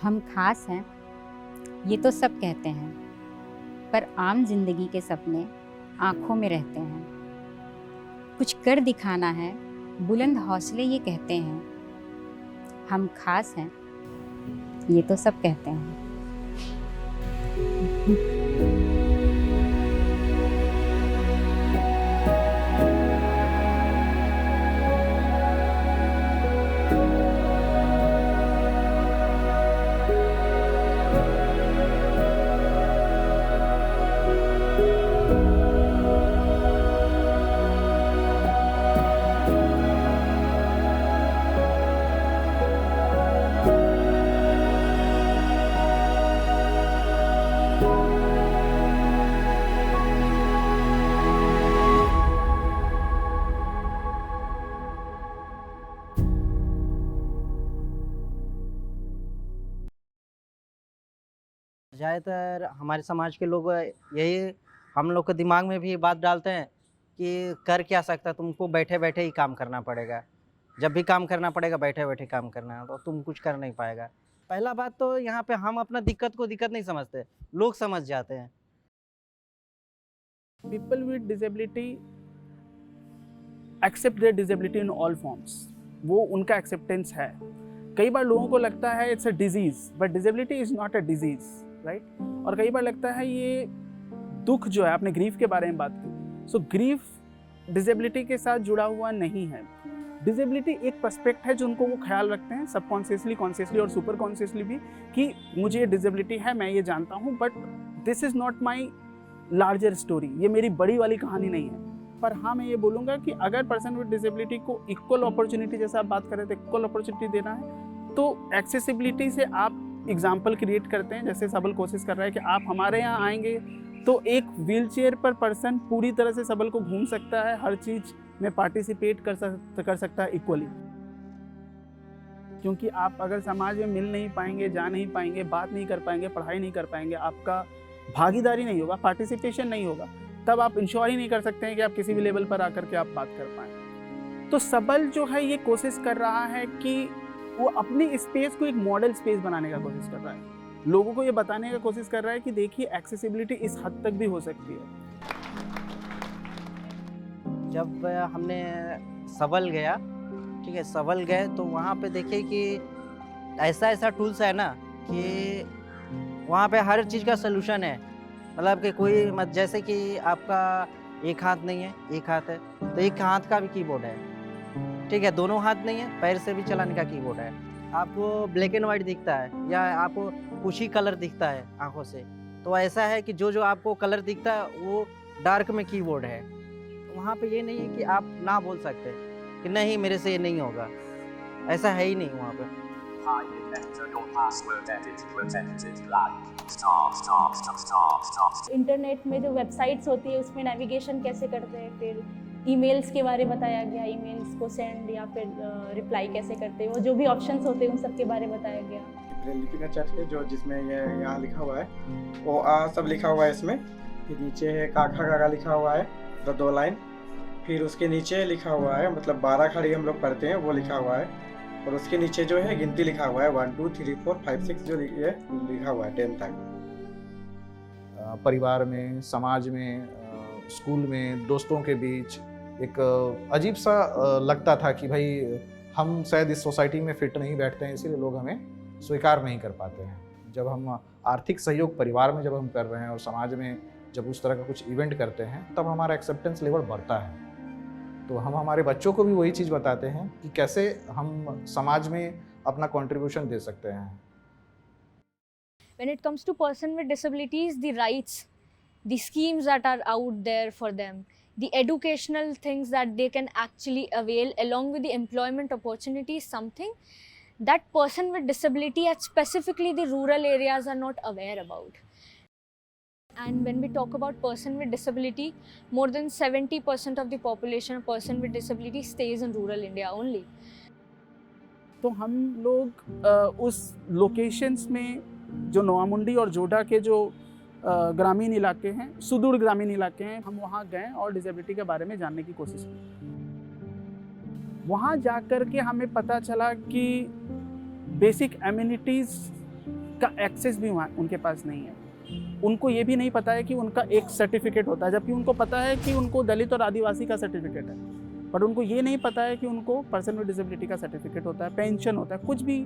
हम खास हैं ये तो सब कहते हैं, पर आम जिंदगी के सपने आंखों में रहते हैं। कुछ कर दिखाना है, बुलंद हौसले ये कहते हैं। हम खास हैं ये तो सब कहते हैं। ज़्यादातर हमारे समाज के लोग यही हम लोग के दिमाग में भी ये बात डालते हैं कि कर क्या सकता, तुमको बैठे बैठे ही काम करना पड़ेगा। जब भी काम करना पड़ेगा बैठे बैठे काम करना है, तो तुम कुछ कर नहीं पाएगा। पहला बात तो यहाँ पे हम अपना दिक्कत को दिक्कत नहीं समझते, लोग समझ जाते हैं। People with disability accept their disability in all forms. वो उनका एक्सेप्टेंस है। कई बार लोगों को लगता है it's a disease, but disability is not a disease, right. और कई बार लगता है ये दुख जो है, आपने ग्रीफ के बारे में बात की, सो ग्रीफ डिसेबिलिटी के साथ जुड़ा हुआ नहीं है। डिसेबिलिटी एक पर्सपेक्ट है जो उनको वो ख्याल रखते हैं सबकॉन्शियसली, कॉन्शियसली और सुपर कॉन्शियसली भी, कि मुझे ये डिसेबिलिटी है, मैं ये जानता हूँ, but this is not my larger story, ये मेरी बड़ी वाली कहानी नहीं है। पर हाँ, मैं ये बोलूँगा कि अगर पर्सन विद डिसेबिलिटी को इक्वल अपॉर्चुनिटी, जैसा आप बात कर रहे थे, इक्वल अपॉर्चुनिटी देना है, तो एक्सेसिबिलिटी से आप एग्जाम्पल क्रिएट करते हैं। जैसे सबल कोशिश कर रहा है कि आप हमारे यहाँ आएंगे तो एक व्हीलचेयर पर पर्सन पूरी तरह से सबल को घूम सकता है, हर चीज़ में पार्टिसिपेट कर सकता है इक्वली। क्योंकि आप अगर समाज में मिल नहीं पाएंगे, जा नहीं पाएंगे, बात नहीं कर पाएंगे, पढ़ाई नहीं कर पाएंगे, आपका भागीदारी नहीं होगा, पार्टिसिपेशन नहीं होगा, तब आप इंश्योर ही नहीं कर सकते हैं कि आप किसी भी लेवल पर आकर के आप बात कर पाएँ। तो सबल जो है ये कोशिश कर रहा है कि वो अपनी स्पेस को एक मॉडल स्पेस बनाने का कोशिश कर रहा है, लोगों को ये बताने का कोशिश कर रहा है कि देखिए एक्सेसिबिलिटी इस हद तक भी हो सकती है। जब हमने सबल गया, ठीक है, सबल गए तो वहाँ पे देखिए कि ऐसा ऐसा टूल्स है ना कि वहाँ पे हर चीज़ का सलूशन है। मतलब कि कोई मत, जैसे कि आपका एक हाथ नहीं है, एक हाथ है, तो एक हाथ का भी कीबोर्ड है, ठीक है, दोनों हाथ नहीं है, पैर से भी चलाने का कीबोर्ड है। आपको ब्लैक एंड वाइट दिखता है या आपको कुछ ही कलर दिखता है आंखों से, तो ऐसा है कि जो जो आपको कलर दिखता है वो डार्क में कीबोर्ड है। वहाँ पे ये नहीं है कि आप ना बोल सकते कि नहीं मेरे से ये नहीं होगा, ऐसा है ही नहीं वहाँ पे। इंटरनेट में जो वेबसाइट्स होती है उसमें नेविगेशन कैसे करते हैं, फिर ईमेल्स के बारे में बताया गया, ईमेल्स को सेंड या फिर रिप्लाई कैसे करते हैं, वो जो भी ऑप्शंस होते हैं उन सब के बारे में बताया गया। लिपि का चार्ट है जो जिसमें ये यहाँ लिखा हुआ है, वो आ सब लिखा हुआ है इसमें। फिर नीचे है काखा काका लिखा हुआ है, तो 2 लाइन। फिर उसके नीचे लिखा हुआ है, मतलब 12 खड़ी हम लोग पढ़ते हैं, वो लिखा हुआ है। और उसके नीचे जो है गिनती लिखा हुआ है, 1 2 3 4 5 6 जो ये लिखा हुआ है 10 तक। परिवार में, समाज में, स्कूल में, दोस्तों के बीच एक अजीब सा लगता था कि भाई हम शायद इस सोसाइटी में फिट नहीं बैठते हैं, इसीलिए लोग हमें स्वीकार नहीं कर पाते हैं। जब हम आर्थिक सहयोग परिवार में जब हम कर रहे हैं और समाज में जब उस तरह का कुछ इवेंट करते हैं, तब हमारा एक्सेप्टेंस लेवल बढ़ता है। तो हम हमारे बच्चों को भी वही चीज़ बताते हैं कि कैसे हम समाज में अपना कंट्रीब्यूशन दे सकते हैं। When it comes to person with disabilities, the rights, the schemes that are out there for them, the educational things that they can actually avail along with the employment opportunities, something that person with disability and specifically the rural areas are not aware about. And when we talk about person with disability, more than 70% of the population of person with disability stays in rural India only. तो हम लोग उस locations में जो नोआमुंडी और जोडा के जो ग्रामीण इलाके हैं, सुदूर ग्रामीण इलाके हैं, हम वहाँ गए और डिसेबिलिटी के बारे में जानने की कोशिश की। वहाँ जाकर के हमें पता चला कि बेसिक एमिनिटीज़ का एक्सेस भी वहाँ उनके पास नहीं है। उनको ये भी नहीं पता है कि उनका एक सर्टिफिकेट होता है, जबकि उनको पता है कि उनको दलित और आदिवासी का सर्टिफिकेट है, बट उनको ये नहीं पता है कि उनको पर्सन विद डिसेबिलिटी का सर्टिफिकेट होता है, पेंशन होता है। कुछ भी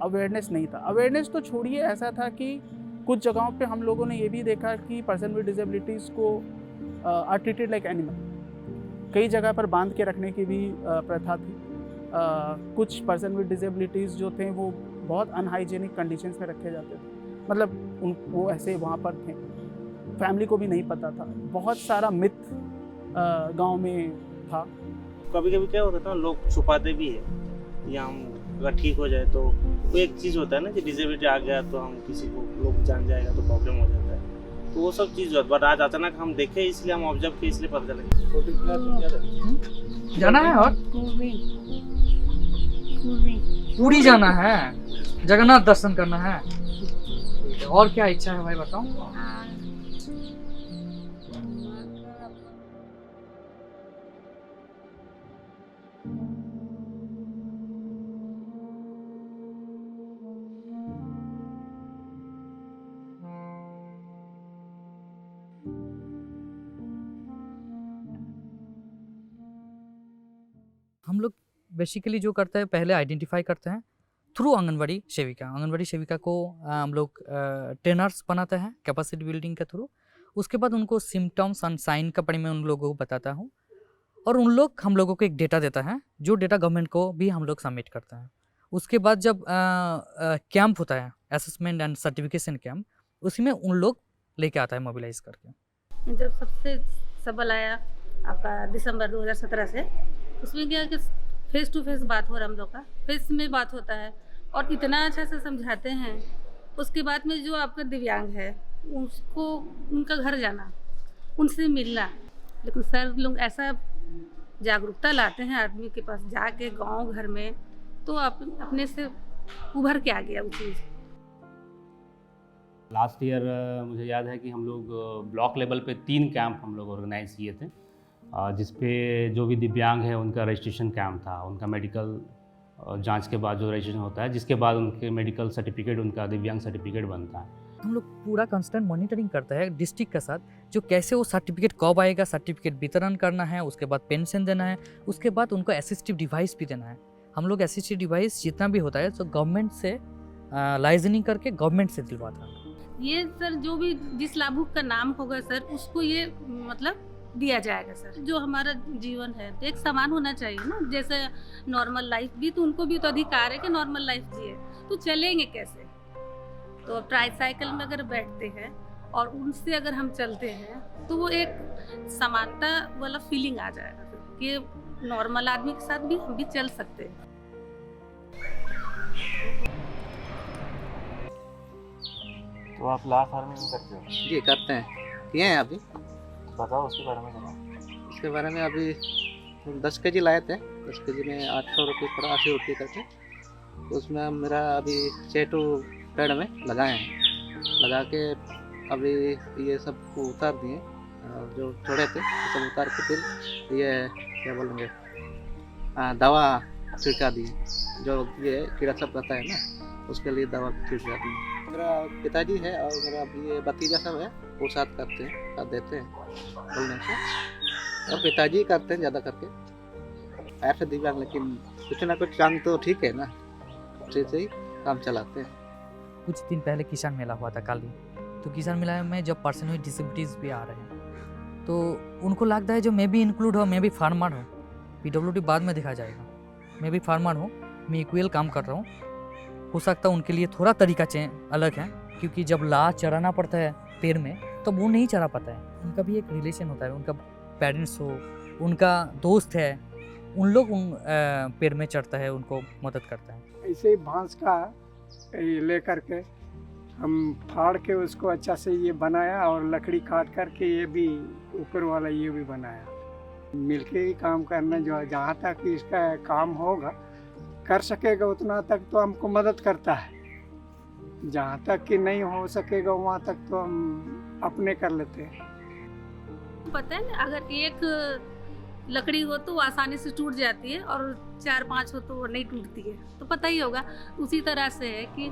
अवेयरनेस नहीं था। अवेयरनेस तो छोड़िए, ऐसा था कि कुछ जगहों पे हम लोगों ने ये भी देखा कि पर्सन विद डिसेबिलिटीज़ को आर ट्रीटेड लाइक एनिमल। कई जगह पर बांध के रखने की भी प्रथा थी। कुछ पर्सन विद डिसेबिलिटीज़ जो थे वो बहुत अनहाइजेनिक कंडीशंस में रखे जाते थे, मतलब वो ऐसे वहाँ पर थे, फैमिली को भी नहीं पता था। बहुत सारा मिथ गांव में था। कभी कभी क्या होता था, लोग छुपाते भी है या हम अगर ठीक हो जाए तो कोई एक चीज़ होता है ना कि डिसेबिलिटी आ गया तो हम किसी को लोग जान जाएगा तो प्रॉब्लम हो जाता है, तो वो सब चीज़ बट आज अचानक हम देखे इसलिए हम ऑब्जर्व किए इसलिए पता चला। जाना है और पूरी जाना है, जगन्नाथ दर्शन करना है। और क्या इच्छा है भाई बताओ। हम लोग बेसिकली जो करते हैं, पहले आइडेंटिफाई करते हैं थ्रू आंगनवाड़ी सेविका। आंगनवाड़ी सेविका को हम लोग ट्रेनर्स बनाते हैं कैपेसिटी बिल्डिंग के थ्रू। उसके बाद उनको सिम्टम्स एंड साइन के बारे में उन लोगों को बताता हूँ, और उन लोग हम लोगों को एक डेटा देता है, जो डेटा गवर्नमेंट को भी हम लोग सबमिट करते हैं। उसके बाद जब कैंप होता है, असेसमेंट एंड सर्टिफिकेशन कैंप, उसी में उन लोग लेके आता है मोबिलाइज करके। जब सबसे सबल आया आपका दिसंबर 2017 से, उसमें क्या कि फेस टू फेस बात हो रहा, हम लोग का फेस में बात होता है और इतना अच्छा से समझाते हैं। उसके बाद में जो आपका दिव्यांग है उसको उनका घर जाना, उनसे मिलना, लेकिन सर लोग ऐसा जागरूकता लाते हैं आदमी के पास जाके गांव घर में, तो अपने से उभर के आ गया वो चीज़। लास्ट ईयर मुझे याद है कि हम लोग ब्लॉक लेवल पे 3 कैंप हम लोग ऑर्गेनाइज किए थे, जिसपे जो भी दिव्यांग है उनका रजिस्ट्रेशन कैंप था। उनका मेडिकल जांच के बाद जो रजिस्ट्रेशन होता है, जिसके बाद उनके मेडिकल सर्टिफिकेट, उनका दिव्यांग सर्टिफिकेट बनता है। हम लोग पूरा कांस्टेंट मॉनिटरिंग करते हैं डिस्ट्रिक्ट के साथ, जो कैसे वो सर्टिफिकेट कब आएगा, सर्टिफिकेट वितरण करना है, उसके बाद पेंशन देना है, उसके बाद उनको असिस्टिव डिवाइस भी देना है। हम लोग असिस्टिव डिवाइस जितना भी होता है तो गवर्नमेंट से लाइसेंसिंग करके गवर्नमेंट से दिलवाता है। ये सर जो भी जिस लाभुक का नाम होगा सर, उसको ये मतलब दिया जाएगा सर। जो हमारा जीवन है तो एक समान होना चाहिए ना, जैसे नॉर्मल लाइफ भी, तो उनको भी तो अधिकार है कि नॉर्मल लाइफ जिए। तो चलेंगे कैसे? तो अब ट्राईसाइकिल में अगर बैठते हैं और उनसे अगर हम चलते हैं तो वो एक समानता वाला फीलिंग आ जाएगा कि नॉर्मल आदमी के साथ भी हम भी चल सकते हैं। तो आप ला फार्मिंग करते हो? जी करते हैं, किए हैं अभी। बताओ उसके बारे में। बताओ इसके बारे में। अभी 10 केजी लाए थे, 10 केजी में 800 रुपये पड़ा, 80 रुपये करके। तो उसमें मेरा अभी 6 पेड़ में लगाए हैं, लगा के अभी ये सब को उतार दिए, जो छोड़े थे सब उतार के फिर ये क्या बोलेंगे दवा छिड़का दिए, जो ये कीड़ा सब रहता है ना, उसके लिए दवा छिड़का दी। मेरा पिताजी है और मेरा ये भतीजा सब है, वो साथ करते हैं, साथ देते हैं बोलने से, और पिताजी करते हैं ज़्यादा करके। पैर से दिव्यांग, लेकिन कुछ ना कुछ काम तो ठीक है ना, अच्छे से ही काम चलाते हैं। कुछ दिन पहले किसान मेला हुआ था काली, तो किसान मेला में जब पर्सन विद डिसेबिलिटीज़ भी आ रहे हैं, तो उनको लगता है जो मैं भी इंक्लूड हो, मैं भी फार्मर हूँ। PWD बाद में देखा जाएगा, मैं भी फार्मर हूँ, मैं इक्वल काम कर रहा हूँ। हो सकता है उनके लिए थोड़ा तरीका अलग है, क्योंकि जब ला चराना पड़ता है पेड़ में, तो वो नहीं चरा पाता है। उनका भी एक रिलेशन होता है, उनका पेरेंट्स हो, उनका दोस्त है, उन लोग उन पेड़ में चढ़ता है, उनको मदद करता है। ऐसे ही बांस का ले करके हम फाड़ के उसको अच्छा से ये बनाया, और लकड़ी काट करके ये भी ऊपर वाला ये भी बनाया। मिलके ही काम करना, जो जहाँ तक इसका काम होगा कर सकेगा उतना तक तो हमको मदद करता है, जहाँ तक कि नहीं हो सकेगा वहाँ तक तो हम अपने कर लेते हैं। पता है ना, अगर एक लकड़ी हो तो आसानी से टूट जाती है और 4-5 हो तो वो नहीं टूटती है, तो पता ही होगा। उसी तरह से है कि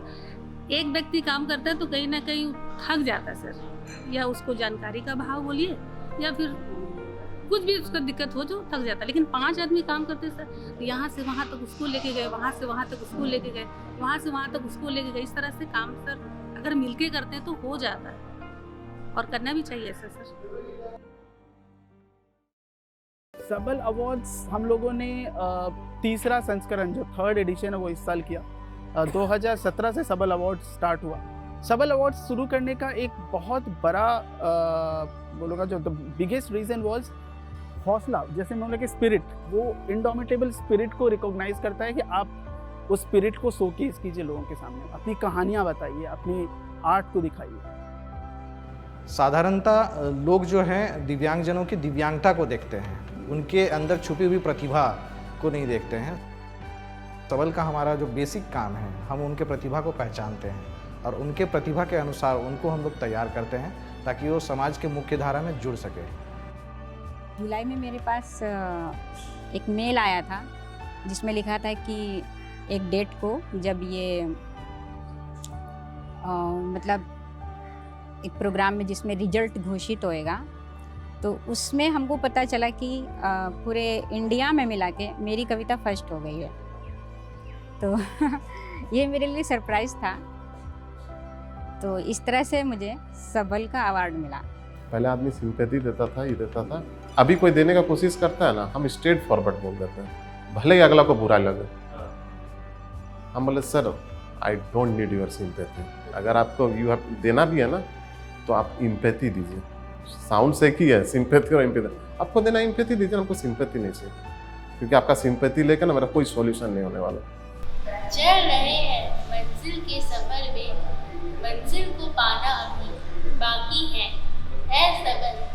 एक व्यक्ति काम करता है तो कहीं ना कहीं थक जाता है सर, या उसको जानकारी का अभाव बोलिए या फिर कुछ भी उसका दिक्कत हो जो थक जाता है। लेकिन 5 आदमी काम करते सर, तो यहाँ से वहाँ तक उसको लेके गए, वहाँ से वहाँ तक उसको लेके गए, वहाँ से वहाँ तक उसको लेके गए, इस तरह से काम सर अगर मिलके करते हैं तो हो जाता है और करना भी चाहिए ऐसा सर। सबल अवार्ड्स हम लोगों ने तीसरा संस्करण जो 3rd एडिशन है वो इस साल किया। 2017 से सबल अवार्ड स्टार्ट हुआ। सबल अवार्ड शुरू करने का एक बहुत बड़ा बोलूँगा जो द बिगेस्ट रीज़न वाज हौसला, जैसे मैं बोला कि स्पिरिट, वो इंडोमिटेबल स्पिरिट को रिकॉग्नाइज करता है कि आप उस स्पिरिट को शोकेस कीजिए लोगों के सामने, अपनी कहानियाँ बताइए, अपनी आर्ट को दिखाइए। साधारणतः लोग जो हैं दिव्यांगजनों की दिव्यांगता को देखते हैं, उनके अंदर छुपी हुई प्रतिभा को नहीं देखते हैं। सबल का हमारा जो बेसिक काम है, हम उनके प्रतिभा को पहचानते हैं और उनके प्रतिभा के अनुसार उनको हम लोग तैयार करते हैं ताकि वो समाज के मुख्य धारा में जुड़ सके। जुलाई में मेरे पास एक मेल आया था जिसमें लिखा था कि एक डेट को जब ये मतलब एक प्रोग्राम में जिसमें रिजल्ट घोषित होएगा, तो उसमें हमको पता चला कि पूरे इंडिया में मिला के मेरी कविता फर्स्ट हो गई है। तो ये मेरे लिए सरप्राइज था। तो इस तरह से मुझे सबल का अवार्ड मिला। पहले आदमी सिंपैथी देता था, ये देता था, अभी कोई देने का कोशिश करता है ना, हम स्ट्रेट फॉरवर्ड बोल देते हैं, भले ही अगला को बुरा लगे। हम बोले sir I don't need your sympathy, अगर आपको यू हैव देना भी है ना तो आप इम्पैथी दीजिए। साउंड से ही है सिंपैथी और इम्पैथी, आपको देना इम्पैथी दीजिए, हमको सिंपैथी नहीं चाहिए, क्योंकि आपका सिंपैथी लेकर ना मेरा कोई सॉल्यूशन नहीं होने वाला। चल रहे हैं मंजिल के सफर में, मंजिल को पाना अभी बाकी है सबल।